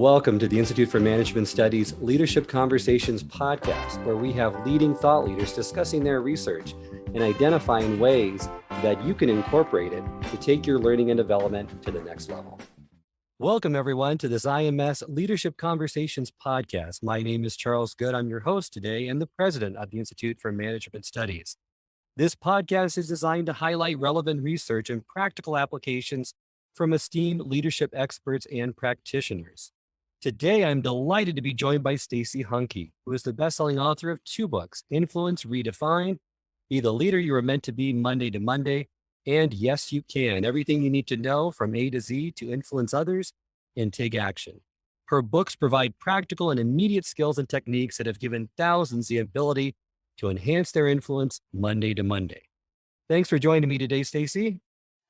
Welcome to the Institute for Management Studies Leadership Conversations podcast, where we have leading thought leaders discussing their research and identifying ways that you can incorporate it to take your learning and development to the next level. Welcome, everyone, to this IMS Leadership Conversations podcast. My name is Charles Good. I'm your host today and the president of the Institute for Management Studies. This podcast is designed to highlight relevant research and practical applications from esteemed leadership experts and practitioners. Today, I'm delighted to be joined by Stacey Hanke, who is the best-selling author of 2 books, Influence Redefined, Be the Leader You Were Meant to Be Monday to Monday, and Yes, You Can, Everything You Need to Know from A to Z to Influence Others and Take Action. Her books provide practical and immediate skills and techniques that have given thousands the ability to enhance their influence Monday to Monday. Thanks for joining me today, Stacey.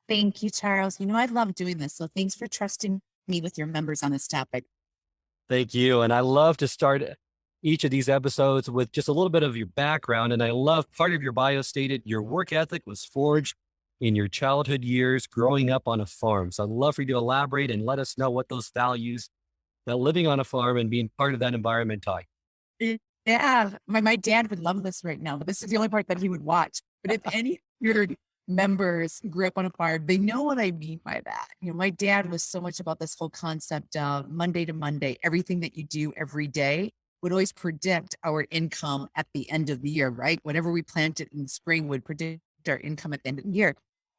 Thank you, Charles. I love doing this, so thanks for trusting me with your members on this topic. Thank you. And I love to start each of these episodes with just a little bit of your background. And I love part of your bio stated your work ethic was forged in your childhood years growing up on a farm. So I'd love for you to elaborate and let us know what those values that living on a farm and being part of that environment taught. Yeah, my dad would love this right now, but this is the only part that he would watch. But if any of your members grew up on a farm, they know what I mean by that. My dad was so much about this whole concept of Monday to Monday. Everything that you do every day would always predict our income at the end of the year, right? Whatever we planted in the spring would predict our income at the end of the year.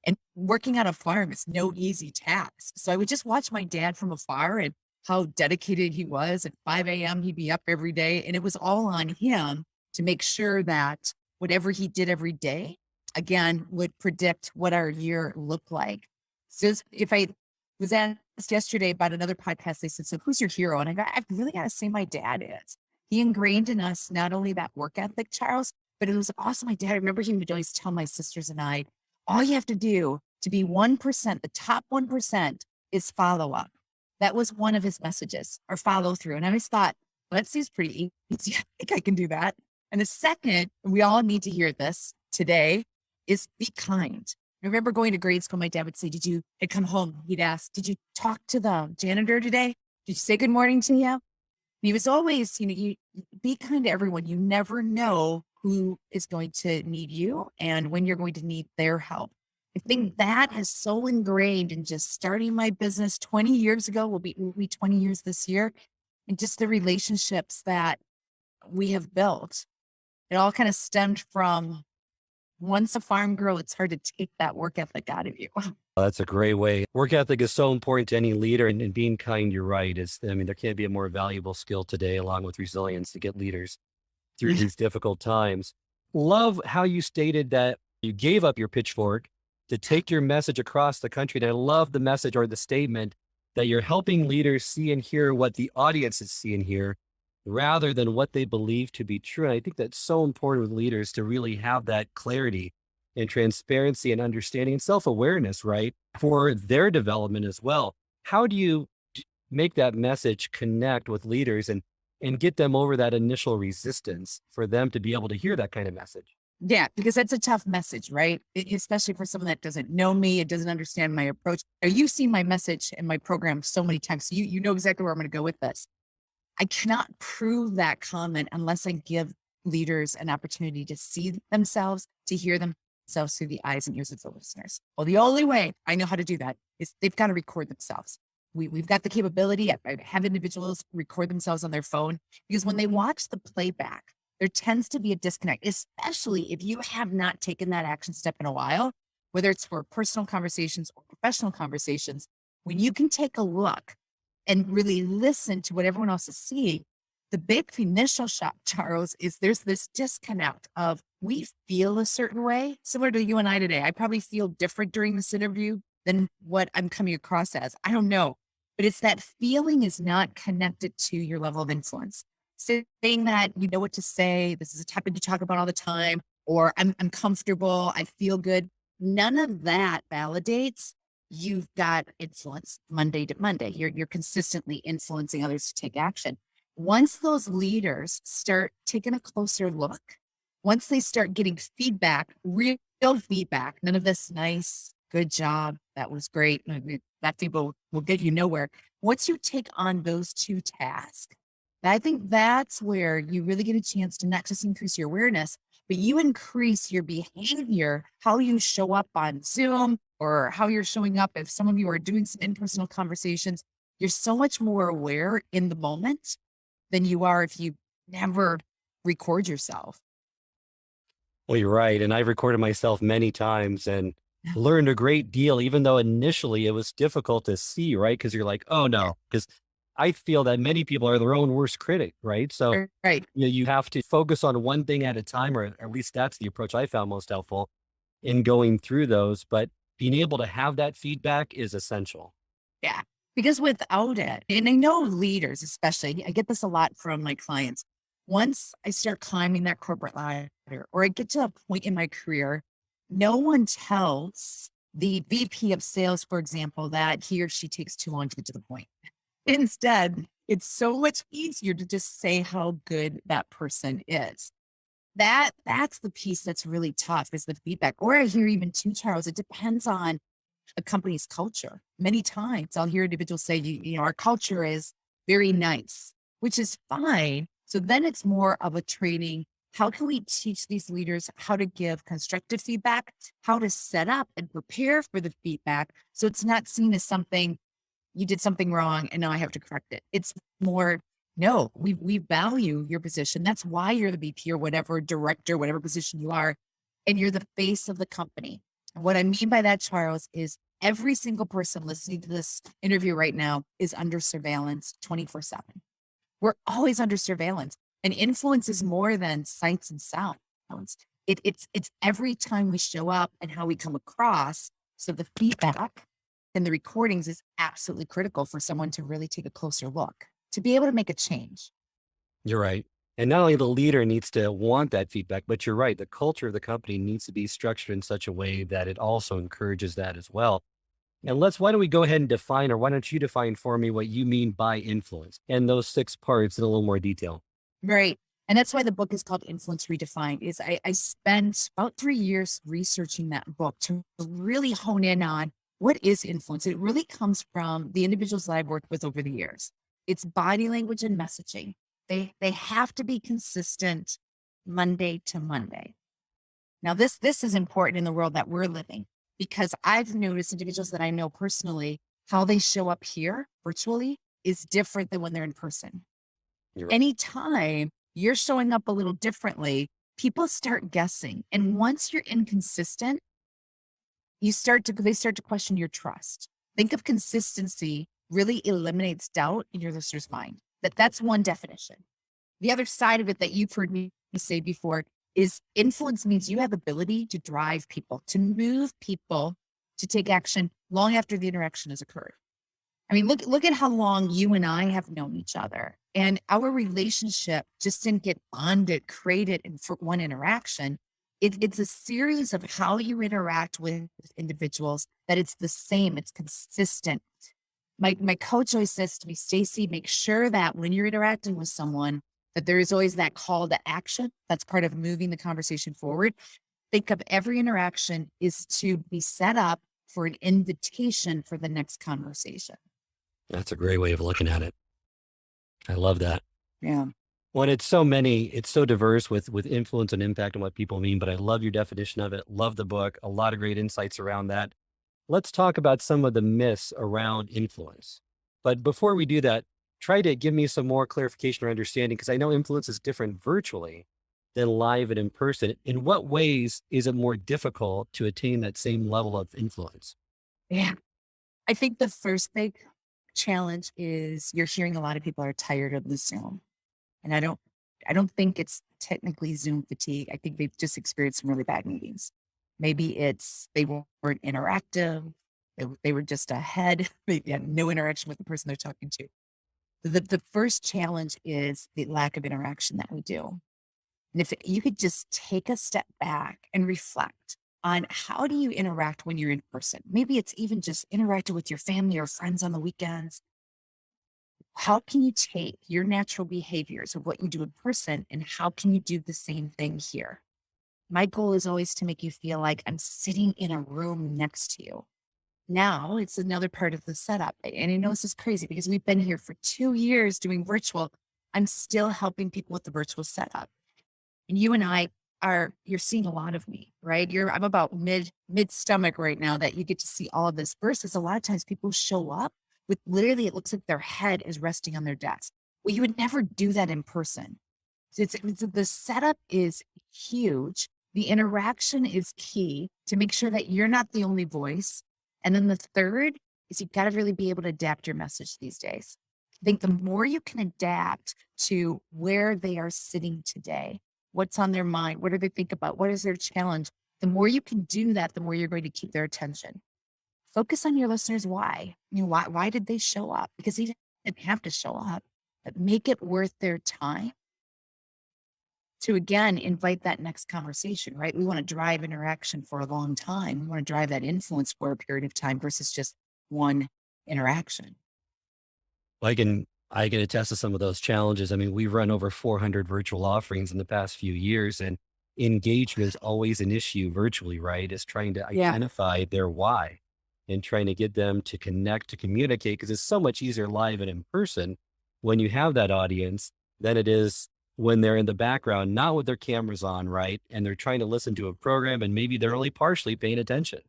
And working on a farm is no easy task. So I would just watch my dad from afar and how dedicated he was. At 5 a.m., he'd be up every day. And it was all on him to make sure that whatever he did every day, again, would predict what our year looked like. So if I was asked yesterday about another podcast, they said, so who's your hero? And I've really got to say my dad is. He ingrained in us not only that work ethic, Charles, but it was also my dad. I remember he would always tell my sisters and I, all you have to do to be 1%, the top 1%, is follow up. That was one of his messages, or follow through. And I always thought, well, that seems pretty easy. I think I can do that. And the second, we all need to hear this today, is be kind. I remember going to grade school, my dad would say, I'd come home, he'd ask, did you talk to the janitor today? Did you say good morning to him? And he was always, you be kind to everyone. You never know who is going to need you and when you're going to need their help. I think that is so ingrained in just starting my business 20 years ago, will be 20 years this year, and just the relationships that we have built. It all kind of stemmed from, once a farm girl, it's hard to take that work ethic out of you. That's a great way. Work ethic is so important to any leader, and being kind, you're right. There can't be a more valuable skill today, along with resilience, to get leaders through these difficult times. Love how you stated that you gave up your pitchfork to take your message across the country. And I love the message or the statement that you're helping leaders see and hear what the audiences see and hear, rather than what they believe to be true. And I think that's so important with leaders to really have that clarity and transparency and understanding and self-awareness, right, for their development as well. How do you make that message connect with leaders and get them over that initial resistance for them to be able to hear that kind of message? Yeah, because that's a tough message, right? Especially for someone that doesn't know me, it doesn't understand my approach. Now, you've seen my message and my program so many times, so you know exactly where I'm going to go with this. I cannot prove that comment unless I give leaders an opportunity to see themselves, to hear themselves through the eyes and ears of the listeners. Well, the only way I know how to do that is they've got to record themselves. We've got the capability. I have individuals record themselves on their phone, because when they watch the playback, there tends to be a disconnect, especially if you have not taken that action step in a while, whether it's for personal conversations or professional conversations. When you can take a look and really listen to what everyone else is seeing, the big initial shock, Charles, is there's this disconnect of, we feel a certain way, similar to you and I today. I probably feel different during this interview than what I'm coming across as. I don't know, but it's that feeling is not connected to your level of influence. Saying that you know what to say, this is a topic to talk about all the time, or I'm comfortable, I feel good. None of that validates you've got influence Monday to Monday. You're consistently influencing others to take action. Once those leaders start taking a closer look, once they start getting feedback, real feedback, none of this nice, good job, that was great, that people will get you nowhere. Once you take on those two tasks, I think that's where you really get a chance to not just increase your awareness, but you increase your behavior, how you show up on Zoom or how you're showing up. If some of you are doing some in-personal conversations, you're so much more aware in the moment than you are if you never record yourself. Well, you're right. And I've recorded myself many times and learned a great deal, even though initially it was difficult to see, right? Because you're like, oh no, because I feel that many people are their own worst critic, right? So Right. you have to focus on one thing at a time, or at least that's the approach I found most helpful in going through those. But being able to have that feedback is essential. Yeah. Because without it, and I know leaders, especially, I get this a lot from my clients. Once I start climbing that corporate ladder, or I get to a point in my career, no one tells the VP of sales, for example, that he or she takes too long to get to the point. Instead, it's so much easier to just say how good that person is. That's the piece that's really tough is the feedback. Or I hear even too, Charles, it depends on a company's culture. Many times I'll hear individuals say, our culture is very nice, which is fine. So then it's more of a training. How can we teach these leaders how to give constructive feedback, how to set up and prepare for the feedback so it's not seen as something you did something wrong and now I have to correct it. It's more, no, we value your position. That's why you're the VP or whatever director, whatever position you are, and you're the face of the company. And what I mean by that, Charles, is every single person listening to this interview right now is under surveillance 24/7. We're always under surveillance, and influence is more than sights and sounds. It's every time we show up and how we come across. So the feedback and the recordings is absolutely critical for someone to really take a closer look, to be able to make a change. You're right. And not only the leader needs to want that feedback, but you're right. The culture of the company needs to be structured in such a way that it also encourages that as well. And why don't we go ahead and define, or why don't you define for me what you mean by influence and those 6 parts in a little more detail? Right. And that's why the book is called Influence Redefined. Is I spent about 3 years researching that book to really hone in on what is influence. It really comes from the individuals that I've worked with over the years. It's body language and messaging. They have to be consistent Monday to Monday. Now, this is important in the world that we're living because I've noticed individuals that I know personally, how they show up here virtually is different than when they're in person. You're right. Anytime you're showing up a little differently, people start guessing. And once you're inconsistent, they start to question your trust. Think of consistency really eliminates doubt in your listener's mind. That's one definition. The other side of it that you've heard me say before is influence means you have ability to drive people, to move people to take action long after the interaction has occurred. I mean, look at how long you and I have known each other, and our relationship just didn't get bonded, created in for one interaction. It's a series of how you interact with individuals that it's the same, it's consistent. My coach always says to me, Stacey, make sure that when you're interacting with someone, that there is always that call to action. That's part of moving the conversation forward. Think of every interaction is to be set up for an invitation for the next conversation. That's a great way of looking at it. I love that. Yeah. Well, it's so diverse with influence and impact and what people mean, but I love your definition of it. Love the book. A lot of great insights around that. Let's talk about some of the myths around influence. But before we do that, try to give me some more clarification or understanding, because I know influence is different virtually than live and in person. In what ways is it more difficult to attain that same level of influence? Yeah. I think the first big challenge is you're hearing a lot of people are tired of the Zoom. And I don't think it's technically Zoom fatigue. I think they've just experienced some really bad meetings. Maybe they weren't interactive. They were just ahead. They had no interaction with the person they're talking to. The first challenge is the lack of interaction that we do. And if you could just take a step back and reflect on how do you interact when you're in person? Maybe it's even just interacting with your family or friends on the weekends. How can you take your natural behaviors of what you do in person and how can you do the same thing here? My goal is always to make you feel like I'm sitting in a room next to you. Now it's another part of the setup. And I know this is crazy because we've been here for 2 years doing virtual. I'm still helping people with the virtual setup. And you and I you're seeing a lot of me, right? I'm about mid stomach right now that you get to see all of this versus a lot of times people show up with literally, it looks like their head is resting on their desk. Well, you would never do that in person. The setup is huge. The interaction is key to make sure that you're not the only voice. And then the third is you've got to really be able to adapt your message these days. I think the more you can adapt to where they are sitting today, what's on their mind, what do they think about, what is their challenge, the more you can do that, the more you're going to keep their attention. Focus on your listeners' why. Why did they show up? Because they didn't have to show up, but make it worth their time to, again, invite that next conversation, right? We want to drive interaction for a long time. We want to drive that influence for a period of time versus just one interaction. I can attest to some of those challenges. I mean, we've run over 400 virtual offerings in the past few years, and engagement is always an issue virtually, right? Is trying to identify their why and trying to get them to connect, to communicate, because it's so much easier live and in person when you have that audience than it is when they're in the background, not with their cameras on, right? And they're trying to listen to a program and maybe they're only partially paying attention.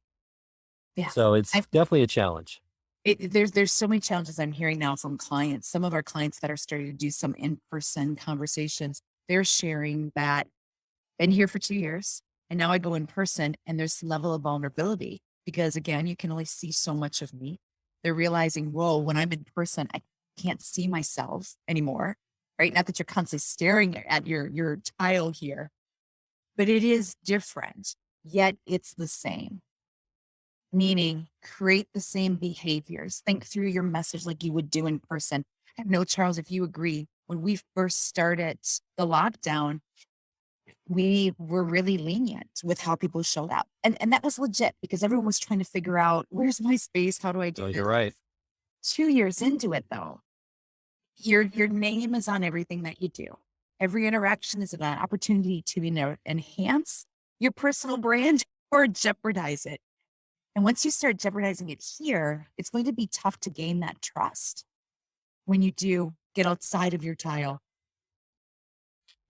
Yeah. So it's definitely a challenge. There's so many challenges I'm hearing now from clients. Some of our clients that are starting to do some in-person conversations, they're sharing that been here for 2 years and now I go in person and there's a level of vulnerability because again, you can only see so much of me. They're realizing, whoa, when I'm in person, I can't see myself anymore, right? Not that you're constantly staring at your tile here, but it is different, yet it's the same. Meaning create the same behaviors, think through your message like you would do in person. I know, Charles, if you agree, when we first started the lockdown, we were really lenient with how people showed up. And that was legit because everyone was trying to figure out, where's my space? How do I do Oh, this? you're right. 2 years into it though, your name is on everything that you do. Every interaction is an opportunity to enhance your personal brand or jeopardize it. And once you start jeopardizing it here, it's going to be tough to gain that trust when you do get outside of your tile.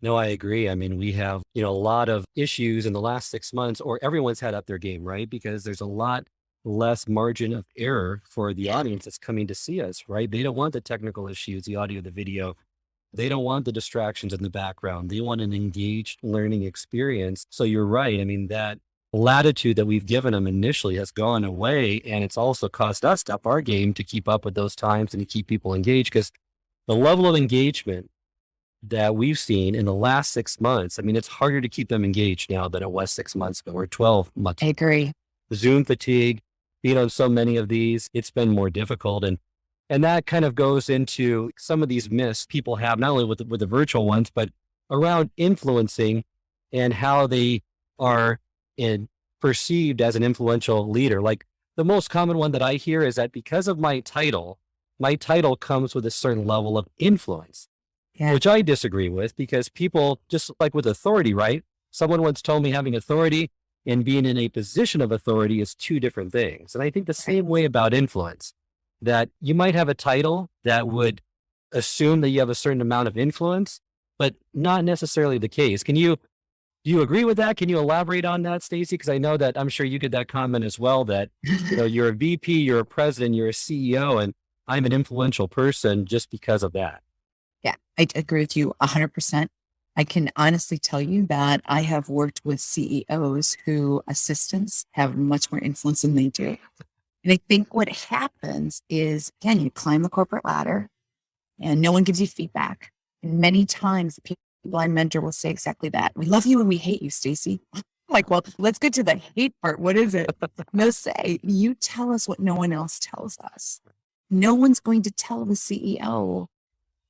No, I agree. I mean, we have, a lot of issues in the last 6 months, or everyone's had up their game, right? Because there's a lot less margin of error for the audience that's coming to see us, right? They don't want the technical issues, the audio, the video. They don't want the distractions in the background. They want an engaged learning experience. So you're right. I mean, that latitude that we've given them initially has gone away. And it's also caused us to up our game to keep up with those times and to keep people engaged, because the level of engagement that we've seen in the last 6 months, I mean, it's harder to keep them engaged now than it was 6 months ago or 12 months. I agree. Zoom fatigue, being on so many of these, it's been more difficult. And that kind of goes into some of these myths people have, not only with the virtual ones, but around influencing and how they are perceived as an influential leader. Like the most common one that I hear is that because of my title comes with a certain level of influence, which I disagree with, because people, just like with authority, right? Someone once told me having authority and being in a position of authority is two different things. And I think the same way about influence, that you might have a title that would assume that you have a certain amount of influence, but not necessarily the case. Do you agree with that? Can you elaborate on that, Stacey? Because I know that I'm sure you get that comment as well, that you're a VP, you're a president, you're a CEO, and I'm an influential person just because of that. Yeah, I agree with you 100%. I can honestly tell you that I have worked with CEOs who assistants have much more influence than they do. And I think what happens is, again, you climb the corporate ladder and no one gives you feedback. And many times the people I mentor will say exactly that. We love you and we hate you, Stacey. I'm like, well, let's get to the hate part. What is it? They'll say, you tell us what no one else tells us. No one's going to tell the CEO,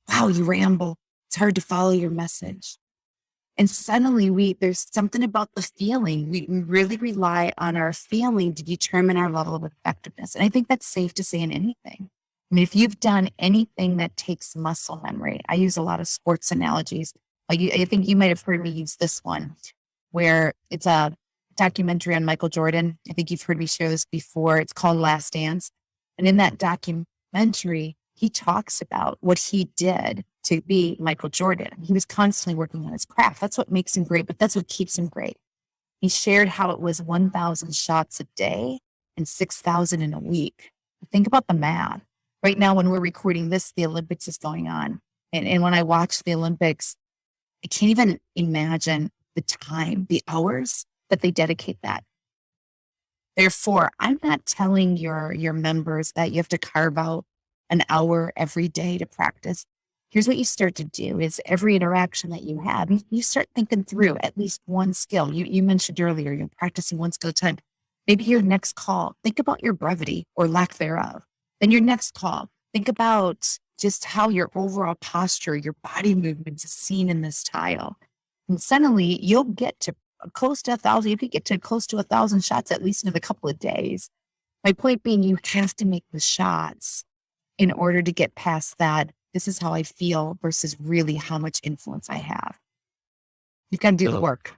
wow, you ramble. It's hard to follow your message. And suddenly there's something about the feeling. We really rely on our feeling to determine our level of effectiveness. And I think that's safe to say in anything. I mean, if you've done anything that takes muscle memory, I use a lot of sports analogies. I think you might have heard me use this one, where it's a documentary on Michael Jordan. I think you've heard me share this before. It's called Last Dance. And in that documentary, he talks about what he did to be Michael Jordan. He was constantly working on his craft. That's what makes him great, but that's what keeps him great. He shared how it was 1,000 shots a day and 6,000 in a week. Think about the math. Right now, when we're recording this, the Olympics is going on. And when I watch the Olympics, I can't even imagine the time, the hours that they dedicate that. Therefore, I'm not telling your members that you have to carve out an hour every day to practice. Here's what you start to do is every interaction that you have, you start thinking through at least one skill. You mentioned earlier, you're practicing one skill at a time. Maybe your next call, think about your brevity or lack thereof. Then your next call, think about just how your overall posture, your body movements is seen in this tile. And suddenly you'll get to close to 1,000. You could get to close to 1,000 shots at least in a couple of days. My point being, you have to make the shots in order to get past that. This is how I feel versus really how much influence I have. You've got to do the work.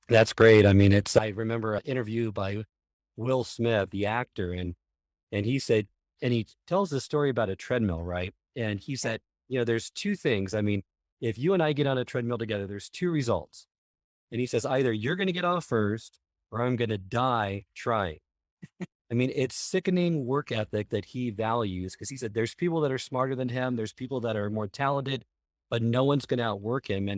That's great. I mean, I remember an interview by Will Smith, the actor, and he said, and he tells the story about a treadmill, right? And he said, there's two things. I mean, if you and I get on a treadmill together, there's two results. And he says, either you're going to get off first or I'm going to die trying. I mean, it's sickening work ethic that he values, because he said there's people that are smarter than him. There's people that are more talented, but no one's going to outwork him.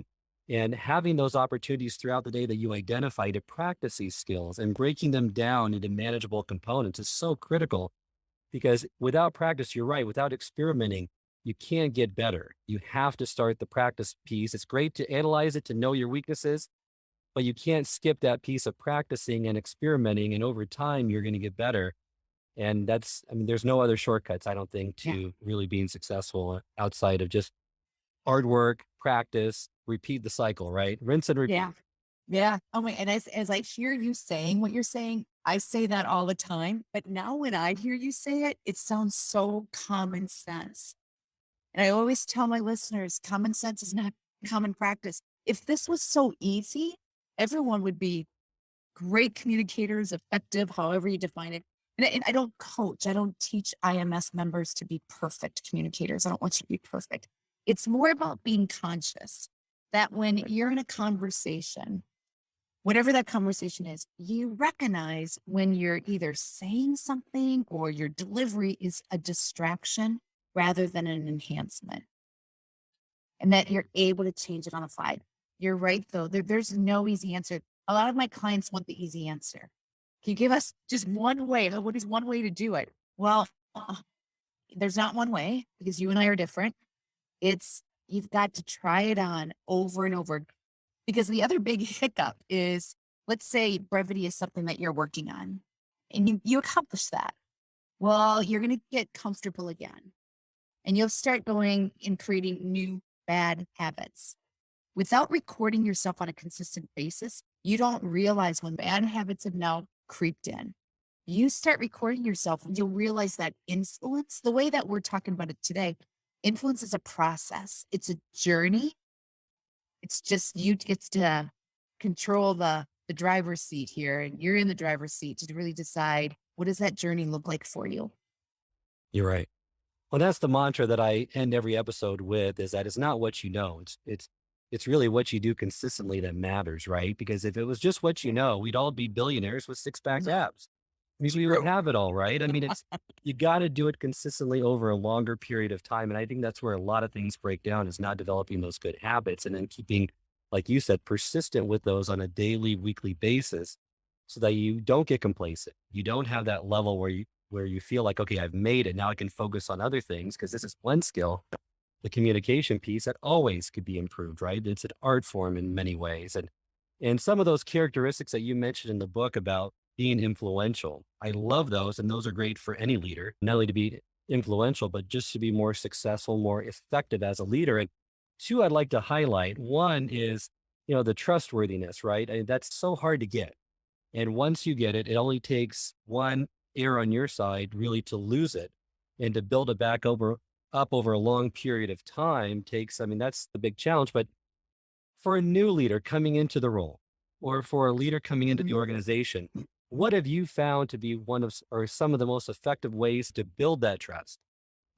And having those opportunities throughout the day that you identify to practice these skills and breaking them down into manageable components is so critical, because without practice, you're right, without experimenting, you can't get better. You have to start the practice piece. It's great to analyze it, to know your weaknesses, but you can't skip that piece of practicing and experimenting. And over time, you're going to get better. And there's no other shortcuts, I don't think, to really being successful outside of just hard work, practice, repeat the cycle, right? Rinse and repeat. Yeah. Oh my, and as I hear you saying what you're saying, I say that all the time, but now when I hear you say it, it sounds so common sense. And I always tell my listeners, common sense is not common practice. If this was so easy, everyone would be great communicators, effective, however you define it. And I don't coach, I don't teach IMS members to be perfect communicators. I don't want you to be perfect. It's more about being conscious that when you're in a conversation, whatever that conversation is, you recognize when you're either saying something or your delivery is a distraction rather than an enhancement, and that you're able to change it on the fly. You're right, though. There's no easy answer. A lot of my clients want the easy answer. Can you give us just one way? What is one way to do it? Well, there's not one way, because you and I are different. You've got to try it on over and over. Because the other big hiccup is, let's say brevity is something that you're working on and you accomplish that. Well, you're going to get comfortable again, and you'll start going and creating new bad habits. Without recording yourself on a consistent basis, you don't realize when bad habits have now creeped in. You start recording yourself, and you'll realize that influence, the way that we're talking about it today, influence is a process. It's a journey. It's just you get to control the driver's seat here, and you're in the driver's seat to really decide, what does that journey look like for you? You're right. Well, that's the mantra that I end every episode with, is that it's not what you know. It's really what you do consistently that matters, right? Because if it was just what you know, we'd all be billionaires with six-pack abs. We would have it all, right? I mean, you got to do it consistently over a longer period of time. And I think that's where a lot of things break down, is not developing those good habits and then keeping, like you said, persistent with those on a daily, weekly basis, so that you don't get complacent. You don't have that level where you feel like, okay, I've made it. Now I can focus on other things, because this is one skill, the communication piece, that always could be improved, right? It's an art form in many ways. And some of those characteristics that you mentioned in the book about being influential, I love those. And those are great for any leader, not only to be influential, but just to be more successful, more effective as a leader. And two, I'd like to highlight. One is, the trustworthiness, right? That's so hard to get. And once you get it, it only takes one error on your side really to lose it, and to build it back up over a long period of time that's the big challenge. But for a new leader coming into the role, or for a leader coming into the Mhm. organization, what have you found to be or some of the most effective ways to build that trust?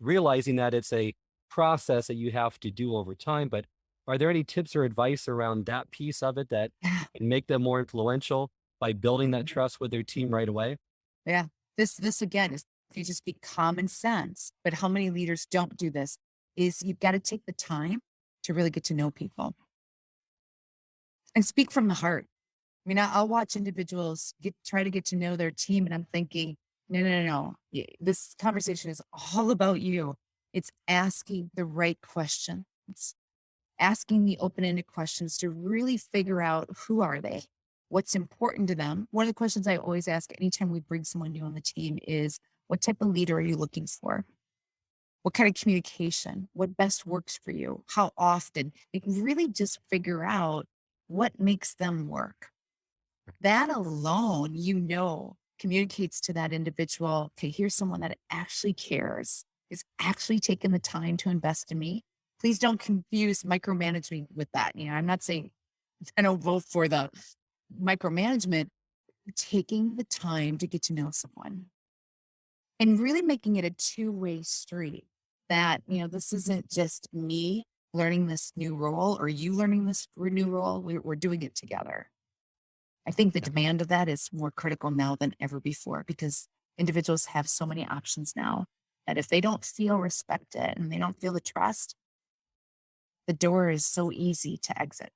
Realizing that it's a process that you have to do over time, but are there any tips or advice around that piece of it that Yeah. can make them more influential by building that trust with their team right away? Yeah. This again is, if you just be common sense, but how many leaders don't do this, is you've got to take the time to really get to know people and speak from the heart. I mean, I'll watch individuals try to get to know their team, and I'm thinking, no, no, no, no. This conversation is all about you. It's asking the right questions, asking the open-ended questions to really figure out, who are they? What's important to them? One of the questions I always ask anytime we bring someone new on the team is, what type of leader are you looking for? What kind of communication? What best works for you? How often? Like, really just figure out what makes them work. That alone, communicates to that individual, okay, here's someone that actually cares, is actually taking the time to invest in me. Please don't confuse micromanaging with that. I'm not saying I don't vote for the micromanagement, taking the time to get to know someone and really making it a two-way street, that, this isn't just me learning this new role or you learning this new role. We're doing it together. I think the demand of that is more critical now than ever before, because individuals have so many options now that if they don't feel respected and they don't feel the trust, the door is so easy to exit.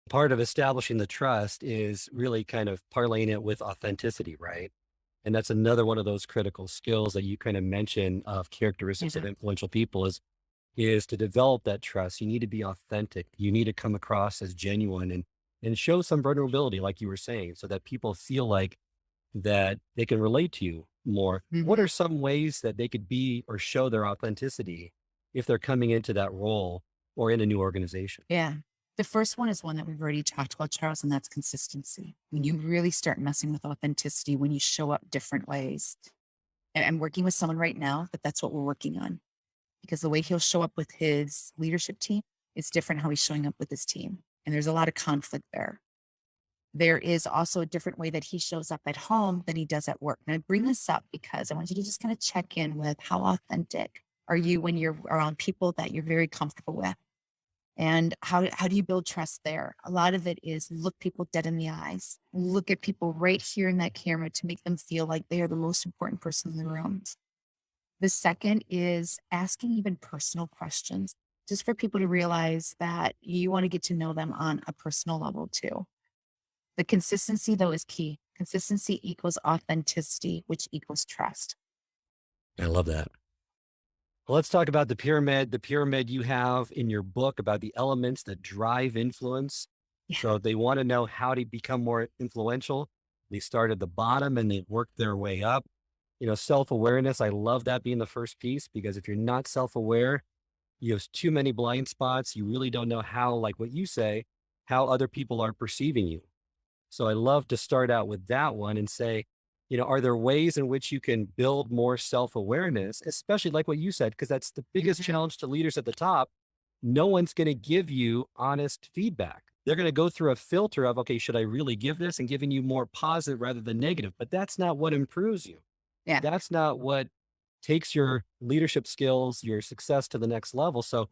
Part of establishing the trust is really kind of parlaying it with authenticity, right? And that's another one of those critical skills that you kind of mentioned of characteristics of Mhm. influential people is to develop that trust. You need to be authentic. You need to come across as genuine and show some vulnerability, like you were saying, so that people feel like that they can relate to you more. What Mhm. are some ways that they could be or show their authenticity if they're coming into that role or in a new organization? Yeah. The first one is one that we've already talked about, Charles, and that's consistency. When you really start messing with authenticity, when you show up different ways. And I'm working with someone right now that's what we're working on, because the way he'll show up with his leadership team is different how he's showing up with his team. And there's a lot of conflict there. There is also a different way that he shows up at home than he does at work. And I bring this up because I want you to just kind of check in with, how authentic are you when you're around people that you're very comfortable with? And how do you build trust there? A lot of it is look people dead in the eyes. Look at people right here in that camera to make them feel like they are the most important person in the room. The second is asking even personal questions, just for people to realize that you want to get to know them on a personal level too. The consistency, though, is key. Consistency equals authenticity, which equals trust. I love that. Well, let's talk about the pyramid you have in your book about the elements that drive influence. Yeah. So if they want to know how to become more influential, they start at the bottom and they work their way up. Self-awareness. I love that being the first piece, because if you're not self-aware, you have too many blind spots. You really don't know how, like what you say, how other people are perceiving you. So I love to start out with that one and say, are there ways in which you can build more self-awareness, especially like what you said, because that's the biggest Mhm. challenge to leaders at the top. No one's going to give you honest feedback. They're going to go through a filter of, okay, should I really give this, and giving you more positive rather than negative, but that's not what improves you. Yeah. That's not what takes your leadership skills, your success to the next level. So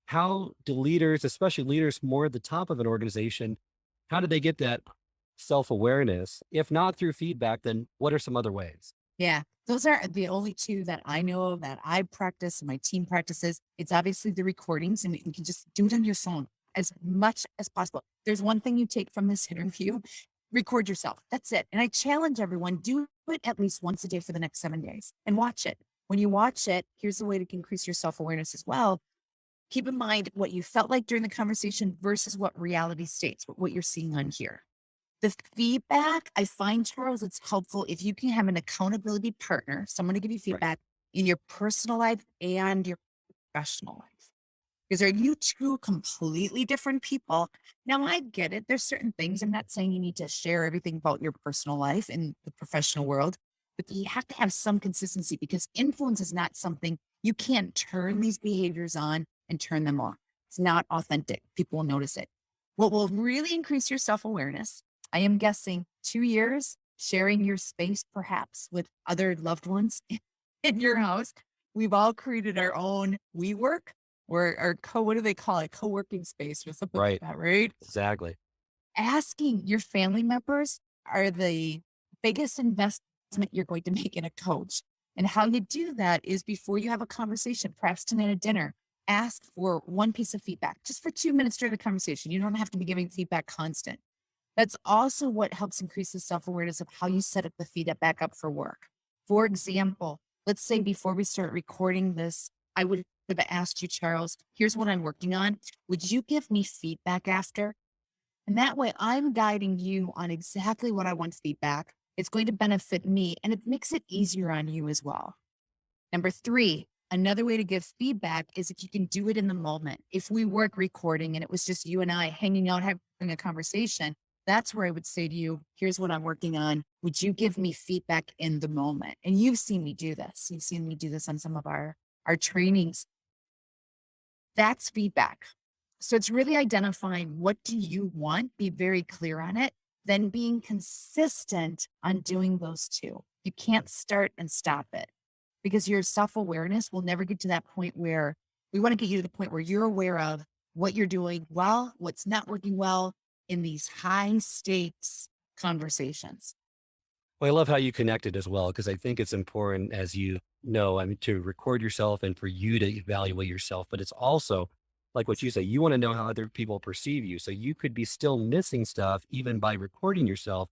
how do leaders, especially leaders more at the top of an organization, how do they get that self-awareness? If not through feedback, then what are some other ways? Yeah. Those are the only two that I know of that I practice and my team practices. It's obviously the recordings, and you can just do it on your phone as much as possible. There's one thing you take from this interview: record yourself. That's it. And I challenge everyone, do it at least once a day for the next 7 days and watch it. When you watch it, here's the way to increase your self-awareness as well. Keep in mind what you felt like during the conversation versus what reality states, what you're seeing on here. The feedback, I find, Charles, it's helpful if you can have an accountability partner, someone to give you Right. feedback in your personal life and your professional life. Because are you two completely different people? Now, I get it. There's certain things. I'm not saying you need to share everything about your personal life in the professional world, but you have to have some consistency, because influence is not something you can't turn these behaviors on and turn them off. It's not authentic. People will notice it. What will really increase your self-awareness, I am guessing 2 years, sharing your space perhaps with other loved ones in your house. We've all created our own WeWork or our what do they call it? Co-working space or something like Right. that, right? Exactly. Asking your family members are the biggest investment you're going to make in a coach. And how you do that is before you have a conversation, perhaps tonight at dinner, ask for one piece of feedback just for 2 minutes during the conversation. You don't have to be giving feedback constant. That's also what helps increase the self-awareness of how you set up the feedback up for work. For example, let's say before we start recording this, I would have asked you, Charles, here's what I'm working on. Would you give me feedback after? And that way I'm guiding you on exactly what I want feedback. It's going to benefit me and it makes it easier on you as well. Number three, another way to give feedback is if you can do it in the moment. If we weren't recording and it was just you and I hanging out, having a conversation, that's where I would say to you, here's what I'm working on. Would you give me feedback in the moment? And you've seen me do this. You've seen me do this on some of our trainings. That's feedback. So it's really identifying what do you want, be very clear on it, then being consistent on doing those two. You can't start and stop it because your self-awareness will never get to that point where we want to get you to the point where you're aware of what you're doing well, what's not working well in these high stakes conversations. Well, I love how you connected as well, because I think it's important, as you know, I mean, to record yourself and for you to evaluate yourself, but it's also like what you say, you want to know how other people perceive you. So you could be still missing stuff even by recording yourself.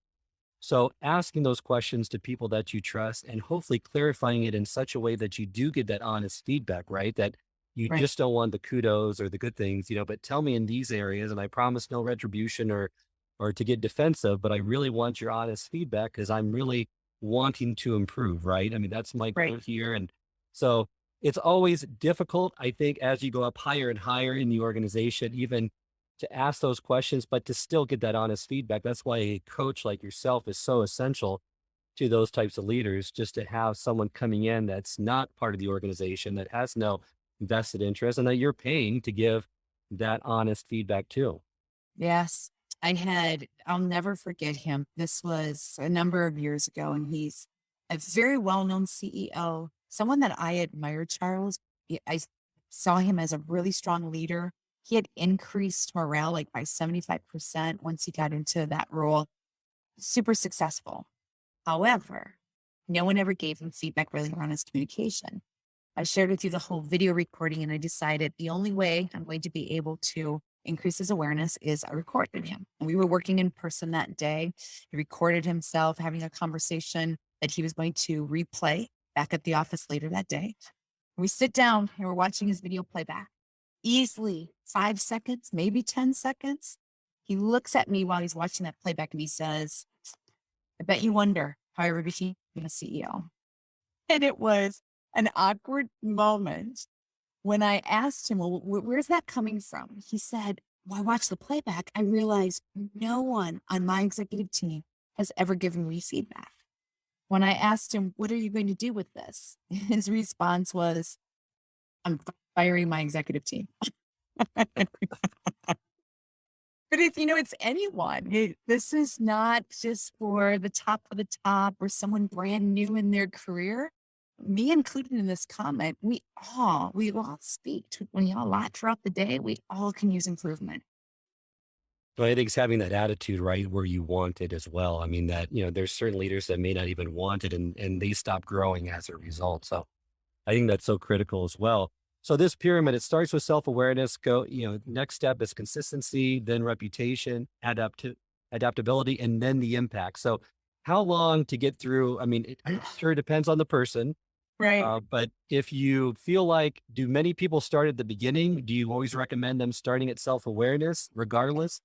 So asking those questions to people that you trust and hopefully clarifying it in such a way that you do get that honest feedback, right? That you Right. just don't want the kudos or the good things, but tell me in these areas, and I promise no retribution or to get defensive, but I really want your honest feedback because I'm really wanting to improve, right? I mean, that's my Right. goal here. And so it's always difficult, I think, as you go up higher and higher in the organization, even to ask those questions, but to still get that honest feedback. That's why a coach like yourself is so essential to those types of leaders, just to have someone coming in that's not part of the organization, that has no vested interest, and that you're paying to give that honest feedback too. Yes. I'll never forget him. This was a number of years ago, and he's a very well-known CEO, someone that I admire, Charles. I saw him as a really strong leader. He had increased morale like by 75% once he got into that role. Super successful. However, no one ever gave him feedback really on his communication. I shared with you the whole video recording, and I decided the only way I'm going to be able to increase his awareness is I recorded him. And we were working in person that day. He recorded himself having a conversation that he was going to replay back at the office later that day. We sit down and we're watching his video playback. Easily 5 seconds, maybe 10 seconds. He looks at me while he's watching that playback and he says, I bet you wonder how I ever became a CEO. And it was an awkward moment when I asked him, well, where's that coming from? He said, well, I watched the playback. I realized no one on my executive team has ever given me feedback. When I asked him, what are you going to do with this? His response was, I'm firing my executive team. But if it's anyone, this is not just for the top of the top or someone brand new in their career. Me included in this comment, we all speak to when y'all lot throughout the day. We all can use improvement. So I think it's having that attitude, right, where you want it as well. I mean, that, there's certain leaders that may not even want it and they stop growing as a result. So I think that's so critical as well. So this pyramid, it starts with self-awareness, next step is consistency, then reputation, adaptability, and then the impact. So how long to get through? I mean, it sure depends on the person. Right. But if you feel like, do many people start at the beginning? Do you always recommend them starting at self-awareness regardless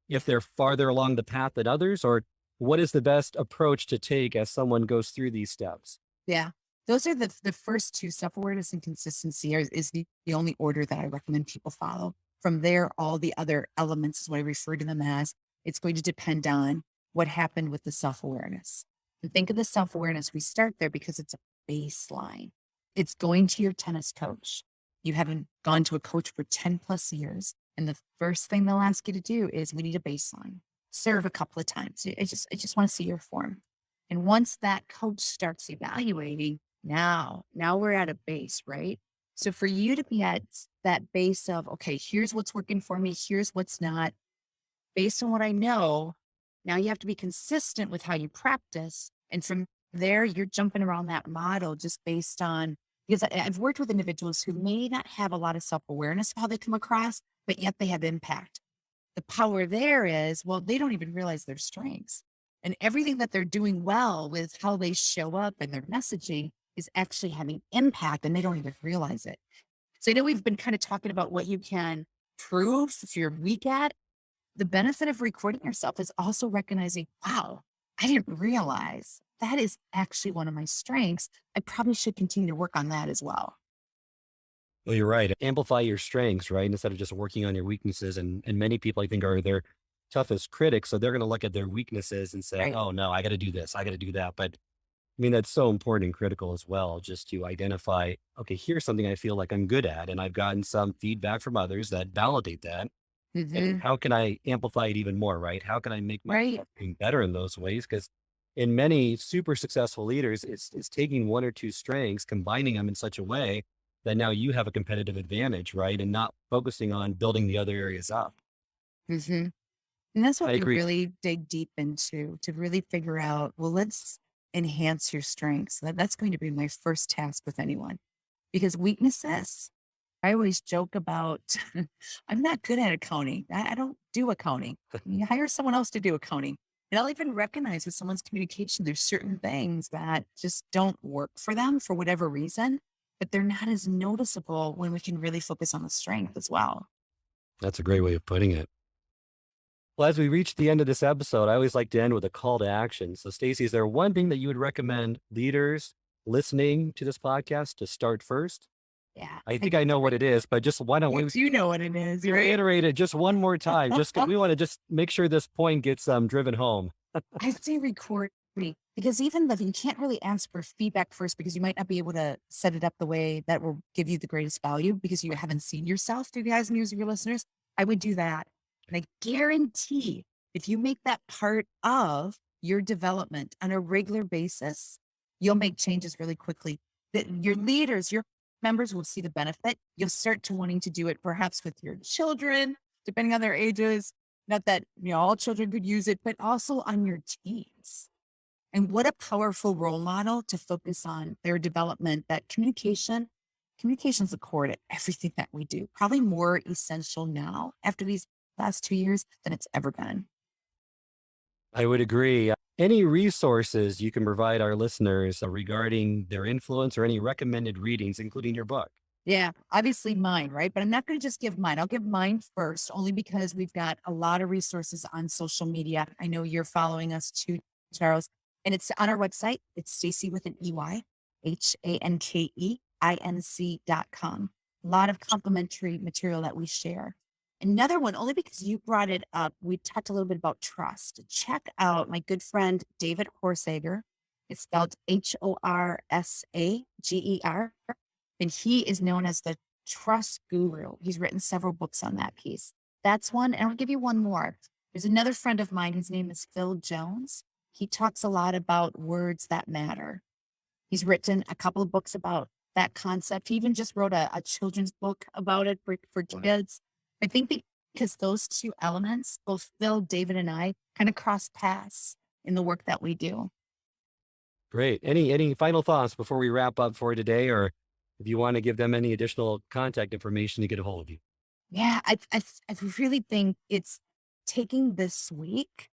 if they're farther along the path than others? Or what is the best approach to take as someone goes through these steps? Yeah. Those are the first two, self-awareness and consistency is the only order that I recommend people follow. From there, all the other elements is what I refer to them as. It's going to depend on what happened with the self-awareness. And think of the self-awareness. We start there because it's a baseline. It's going to your tennis coach. You haven't gone to a coach for 10 plus years. And the first thing they'll ask you to do is we need a baseline. Serve a couple of times. I just want to see your form. And once that coach starts evaluating, now we're at a base, right? So for you to be at that base of, okay, here's what's working for me, here's what's not, based on what I know, now you have to be consistent with how you practice. And from there, you're jumping around that model just based on, because I've worked with individuals who may not have a lot of self-awareness of how they come across, but yet they have impact. The power there is, well, they don't even realize their strengths. And everything that they're doing well with how they show up and their messaging is actually having impact and they don't even realize it. So I know we've been kind of talking about what you can prove if you're weak at. The benefit of recording yourself is also recognizing, wow, I didn't realize that is actually one of my strengths. I probably should continue to work on that as well. Well, you're right. Amplify your strengths, right? Instead of just working on your weaknesses. And many people, I think, are their toughest critics. So they're going to look at their weaknesses and say, Right. oh, no, I got to do this. I got to do that. But I mean, that's so important and critical as well, just to identify, okay, here's something I feel like I'm good at. And I've gotten some feedback from others that validate that. And Hmm. how can I amplify it even more, right? How can I make my Right. being better in those ways? Because in many super successful leaders, it's taking one or two strengths, combining them in such a way that now you have a competitive advantage, right? And not focusing on building the other areas up. Hmm. And that's I what we agree. really dig deep into to really figure out, well, let's enhance your strengths. That's going to be my first task with anyone because weaknesses, I always joke about, I'm not good at accounting. I don't do accounting. You hire someone else to do accounting. And I'll even recognize with someone's communication, there's certain things that just don't work for them for whatever reason, but they're not as noticeable when we can really focus on the strength as well. That's a great way of putting it. Well, as we reach the end of this episode, I always like to end with a call to action. So, Stacey, is there one thing that you would recommend leaders listening to this podcast to start first? Yeah. I think I know what it is, but just why don't we You know what it is, right? reiterate it just one more time? Just we want to just make sure this point gets driven home. I say record me because even if you can't really ask for feedback first, because you might not be able to set it up the way that will give you the greatest value because you haven't seen yourself through the eyes and ears of your listeners, I would do that. And I guarantee if you make that part of your development on a regular basis, you'll make changes really quickly. That your leaders, your members will see the benefit. You'll start to wanting to do it perhaps with your children, depending on their ages. Not that, all children could use it, but also on your teams. And what a powerful role model to focus on their development, that communication's the core to everything that we do. Probably more essential now after these last 2 years than it's ever been. I would agree. Any resources you can provide our listeners regarding their influence or any recommended readings, including your book? Yeah, obviously mine, right? But I'm not going to just give mine. I'll give mine first, only because we've got a lot of resources on social media. I know you're following us too, Charles. And it's on our website. It's Stacey with an EY, HANKEINC.com. A lot of complimentary material that we share. Another one, only because you brought it up, we talked a little bit about trust. Check out my good friend, David Horsager. It's spelled Horsager. And he is known as the trust guru. He's written several books on that piece. That's one. And I'll give you one more. There's another friend of mine. His name is Phil Jones. He talks a lot about words that matter. He's written a couple of books about that concept. He even just wrote a children's book about it for kids. I think because those two elements, both Phil, David, and I, kind of cross paths in the work that we do. Great. Any final thoughts before we wrap up for today, or if you want to give them any additional contact information to get a hold of you? Yeah, I really think it's taking this week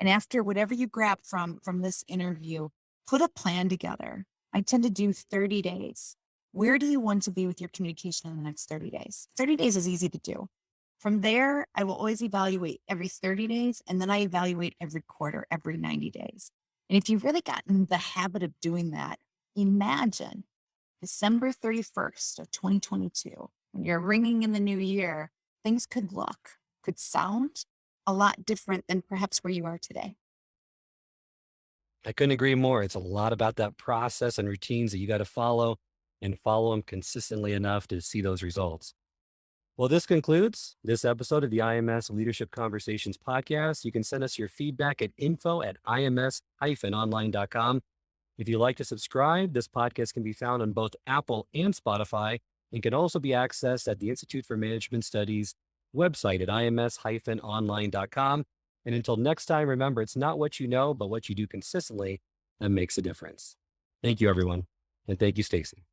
and after whatever you grab from this interview, put a plan together. I tend to do 30 days. Where do you want to be with your communication in the next 30 days? 30 days is easy to do. From there, I will always evaluate every 30 days, and then I evaluate every quarter, every 90 days. And if you've really gotten the habit of doing that, imagine December 31st of 2022, when you're ringing in the new year, things could sound a lot different than perhaps where you are today. I couldn't agree more. It's a lot about that process and routines that you got to follow and follow them consistently enough to see those results. Well, this concludes this episode of the IMS Leadership Conversations podcast. You can send us your feedback at info@ims-online.com. If you'd like to subscribe, this podcast can be found on both Apple and Spotify and can also be accessed at the Institute for Management Studies website at ims-online.com. And until next time, remember, it's not what you know, but what you do consistently that makes a difference. Thank you, everyone. And thank you, Stacey.